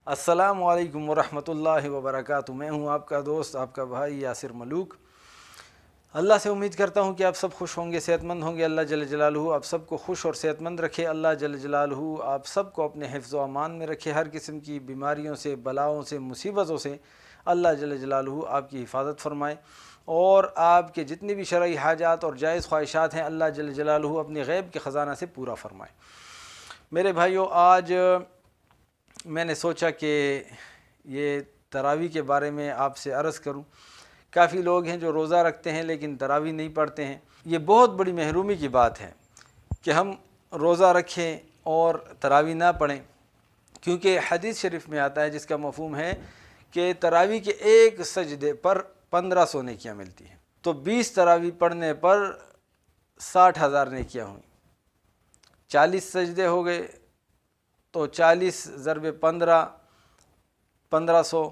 السلام علیکم ورحمۃ اللہ وبرکاتہ۔ میں ہوں آپ کا دوست، آپ کا بھائی یاسر ملوک۔ اللہ سے امید کرتا ہوں کہ آپ سب خوش ہوں گے، صحت مند ہوں گے۔ اللہ جل جلالہ آپ سب کو خوش اور صحت مند رکھے۔ اللہ جل جلالہ آپ سب کو اپنے حفظ و امان میں رکھے، ہر قسم کی بیماریوں سے، بلاؤں سے، مصیبتوں سے اللہ جل جلالہ آپ کی حفاظت فرمائے، اور آپ کے جتنی بھی شرعی حاجات اور جائز خواہشات ہیں اللہ جل جلالہ اپنے غیب کے خزانہ سے پورا فرمائے۔ میرے بھائیو، آج میں نے سوچا کہ یہ تراویح کے بارے میں آپ سے عرض کروں۔ کافی لوگ ہیں جو روزہ رکھتے ہیں لیکن تراویح نہیں پڑھتے ہیں۔ یہ بہت بڑی محرومی کی بات ہے کہ ہم روزہ رکھیں اور تراویح نہ پڑھیں، کیونکہ حدیث شریف میں آتا ہے جس کا مفہوم ہے کہ تراویح کے ایک سجدے پر 1500 نیکیاں ملتی ہیں۔ تو 20 تراویح پڑھنے پر 60,000 نیکیاں ہوئیں۔ 40 سجدے ہو گئے تو 40 ضرب 15 1500،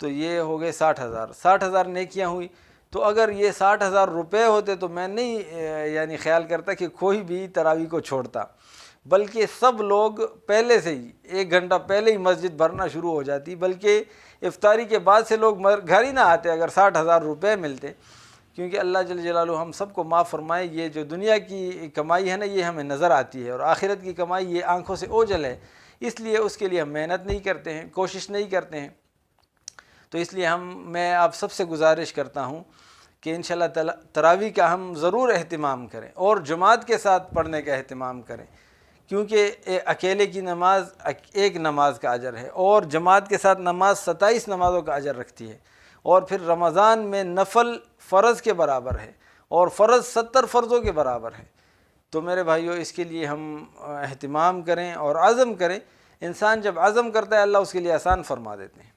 تو یہ ہو گئے 60,000۔ 60,000 نیکیاں ہوئی۔ تو اگر یہ 60,000 روپے ہوتے تو میں نہیں خیال کرتا کہ کوئی بھی تراویح کو چھوڑتا، بلکہ سب لوگ پہلے سے ہی 1 گھنٹہ پہلے ہی مسجد بھرنا شروع ہو جاتی، بلکہ افطاری کے بعد سے لوگ گھر ہی نہ آتے اگر 60,000 روپے ملتے۔ کیونکہ اللہ جل جلالہ ہم سب کو معاف فرمائے، یہ جو دنیا کی کمائی ہے نا، یہ ہمیں نظر آتی ہے، اور آخرت کی کمائی یہ آنکھوں سے اوجھل ہے، اس لیے اس کے لیے ہم محنت نہیں کرتے ہیں، کوشش نہیں کرتے ہیں۔ تو اس لیے میں آپ سب سے گزارش کرتا ہوں کہ انشاءاللہ تراویح کا ہم ضرور اہتمام کریں، اور جماعت کے ساتھ پڑھنے کا اہتمام کریں، کیونکہ اکیلے کی نماز ایک نماز کا اجر ہے، اور جماعت کے ساتھ نماز 27 نمازوں کا اجر رکھتی ہے، اور پھر رمضان میں نفل فرض کے برابر ہے، اور فرض 70 فرضوں کے برابر ہے۔ تو میرے بھائیو، اس کے لیے ہم اہتمام کریں اور عزم کریں۔ انسان جب عزم کرتا ہے اللہ اس کے لیے آسان فرما دیتے ہیں،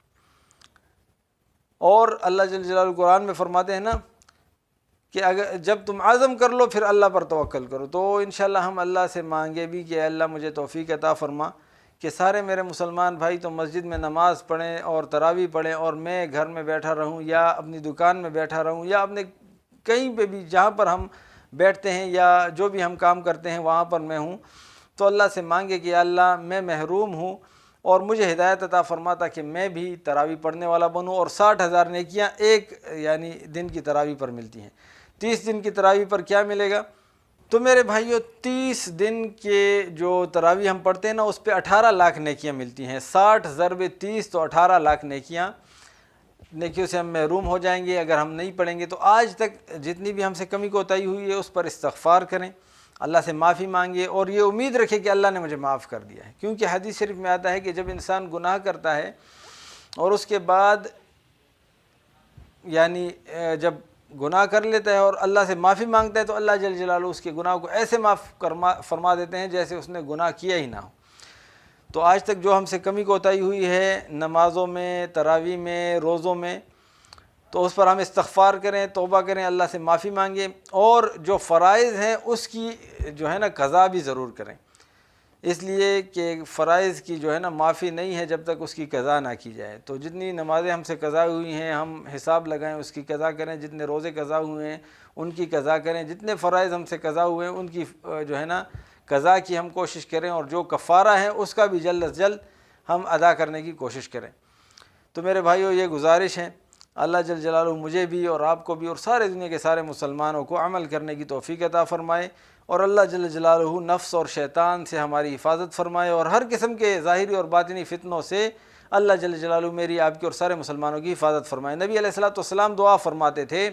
اور اللہ جل جلالہ قرآن میں فرماتے ہیں نا کہ جب تم عزم کر لو پھر اللہ پر توکل کرو۔ تو انشاءاللہ ہم اللہ سے مانگے بھی کہ اللہ مجھے توفیق عطا فرما کہ سارے میرے مسلمان بھائی تو مسجد میں نماز پڑھیں اور تراویح پڑھیں، اور میں گھر میں بیٹھا رہوں، یا اپنی دکان میں بیٹھا رہوں، یا اپنے کہیں پہ بھی جہاں پر ہم بیٹھتے ہیں یا جو بھی ہم کام کرتے ہیں وہاں پر میں ہوں۔ تو اللہ سے مانگے کہ اللہ میں محروم ہوں، اور مجھے ہدایت عطا فرماتا کہ میں بھی تراویح پڑھنے والا بنوں، اور 60,000 نیکیاں ایک دن کی تراویح پر ملتی ہیں۔ 30 دن کی تراویح پر کیا ملے گا؟ تو میرے بھائیو، 30 دن کے جو تراویح ہم پڑھتے ہیں نا، اس پہ 18 لاکھ نیکیاں ملتی ہیں۔ 60 ضرب 30 تو 18 لاکھ نیکیوں سے ہم محروم ہو جائیں گے اگر ہم نہیں پڑھیں گے۔ تو آج تک جتنی بھی ہم سے کمی کوتاہی ہوئی ہے اس پر استغفار کریں، اللہ سے معافی مانگے، اور یہ امید رکھے کہ اللہ نے مجھے معاف کر دیا ہے۔ کیونکہ حدیث شریف میں آتا ہے کہ جب انسان گناہ کرتا ہے اور اس کے بعد جب گناہ کر لیتا ہے اور اللہ سے معافی مانگتا ہے، تو اللہ جل جلالہ اس کے گناہ کو ایسے معاف فرما دیتے ہیں جیسے اس نے گناہ کیا ہی نہ ہو۔ تو آج تک جو ہم سے کمی کوتاہی ہوئی ہے نمازوں میں، تراویح میں، روزوں میں، تو اس پر ہم استغفار کریں، توبہ کریں، اللہ سے معافی مانگیں، اور جو فرائض ہیں اس کی قضا بھی ضرور کریں، اس لیے کہ فرائض کی معافی نہیں ہے جب تک اس کی قضا نہ کی جائے۔ تو جتنی نمازیں ہم سے قضا ہوئی ہیں ہم حساب لگائیں، اس کی قضا کریں، جتنے روزے قضا ہوئے ہیں ان کی قضا کریں، جتنے فرائض ہم سے قضا ہوئے ہیں ان کی قضا کی ہم کوشش کریں، اور جو کفارہ ہے اس کا بھی جلد از جلد ہم ادا کرنے کی کوشش کریں۔ تو میرے بھائیو، یہ گزارش ہے، اللہ جل جلالہ مجھے بھی اور آپ کو بھی اور سارے دنیا کے سارے مسلمانوں کو عمل کرنے کی توفیق عطا فرمائے، اور اللہ جل جلالہ نفس اور شیطان سے ہماری حفاظت فرمائے، اور ہر قسم کے ظاہری اور باطنی فتنوں سے اللہ جل جلالہ میری، آپ کی اور سارے مسلمانوں کی حفاظت فرمائے۔ نبی علیہ الصلوۃ والسلام دعا فرماتے تھے،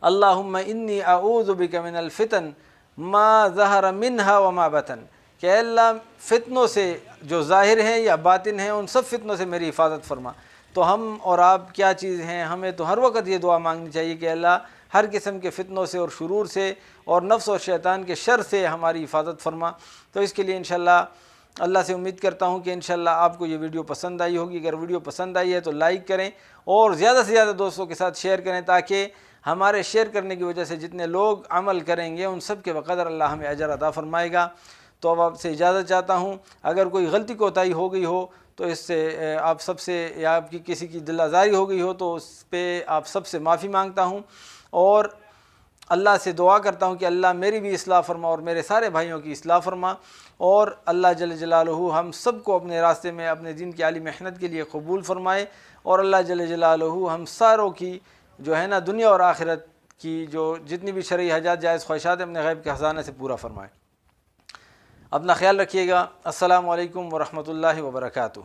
اللہم انی اعوذ بک من الفتن ما ظہر منہا وما بطن، کہ اللہ فتنوں سے جو ظاہر ہیں یا باطن ہیں ان سب فتنوں سے میری حفاظت فرما۔ تو ہم اور آپ کیا چیز ہیں، ہمیں تو ہر وقت یہ دعا مانگنی چاہیے کہ اللہ ہر قسم کے فتنوں سے اور شرور سے اور نفس اور شیطان کے شر سے ہماری حفاظت فرما۔ تو اس کے لیے انشاءاللہ اللہ سے امید کرتا ہوں کہ انشاءاللہ آپ کو یہ ویڈیو پسند آئی ہوگی۔ اگر ویڈیو پسند آئی ہے تو لائک کریں، اور زیادہ سے زیادہ دوستوں کے ساتھ شیئر کریں، تاکہ ہمارے شیئر کرنے کی وجہ سے جتنے لوگ عمل کریں گے ان سب کے بقدر اللہ ہمیں اجر عطا فرمائے گا۔ تو اب آپ سے اجازت چاہتا ہوں، اگر کوئی غلطی کوتاہی ہو گئی ہو تو اس سے آپ سب سے، یا آپ کی کسی کی دل آزاری ہو گئی ہو تو اس پہ آپ سب سے معافی مانگتا ہوں، اور اللہ سے دعا کرتا ہوں کہ اللہ میری بھی اصلاح فرما اور میرے سارے بھائیوں کی اصلاح فرما، اور اللہ جل جلالہ ہم سب کو اپنے راستے میں اپنے دین کی عالی محنت کے لیے قبول فرمائے، اور اللہ جل جلالہ ہم ساروں کی جو ہے نا دنیا اور آخرت کی جو جتنی بھی شرعی حاجات جائز خواہشات ہیں اپنے غیب کے خزانے سے پورا فرمائے۔ اپنا خیال رکھیے گا۔ السلام علیکم ورحمۃ اللہ وبرکاتہ۔